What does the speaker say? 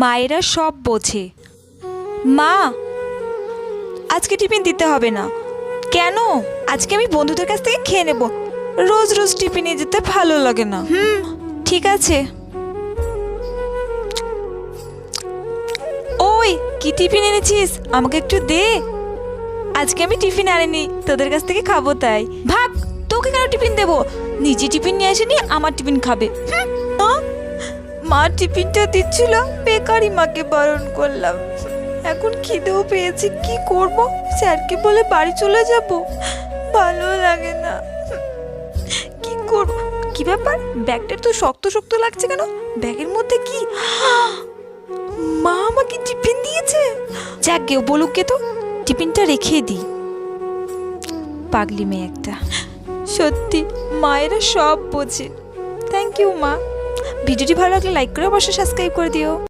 মায়েরা সব বোঝে। মা, আজকে টিফিন দিতে হবে না। কেন? আজকে আমি বন্ধুদের কাছ থেকে খেয়ে নেব। রোজ রোজ টিফিন নিয়ে যেতে ভালো লাগে না। ঠিক আছে। ওই, কি টিফিন এনেছিস? আমাকে একটু দে। আজকে আমি টিফিন আনিনি, তোদের কাছ থেকে খাবো তাই। ভাগ, তোকে কেন টিফিন দেবো? নিজে টিফিন নিয়ে আসেনি, আমার টিফিন খাবে। মা টিফিনটা দিচ্ছিল, বেকারি মাকে বারণ করলাম। এখন খিদেও পেয়েছে, কি করব? স্যারকে বলে বাড়ি চলে যাব, ভালো লাগে না। কি করব? কি ব্যাপার, ব্যাগটা তো শক্ত শক্ত লাগছে কেন? ব্যাগের মধ্যে কি? মা আমাকে টিফিন দিয়েছে। যাক গে, বলুক গে তো, টিফিনটা রেখে দিই। পাগলি মেয়ে একটা। সত্যি মায়েরা সব বোঝে। থ্যাংক ইউ মা। ভিডিওটি ভালো লাগলে লাইক করে অবশ্যই সাবস্ক্রাইব করে দিও।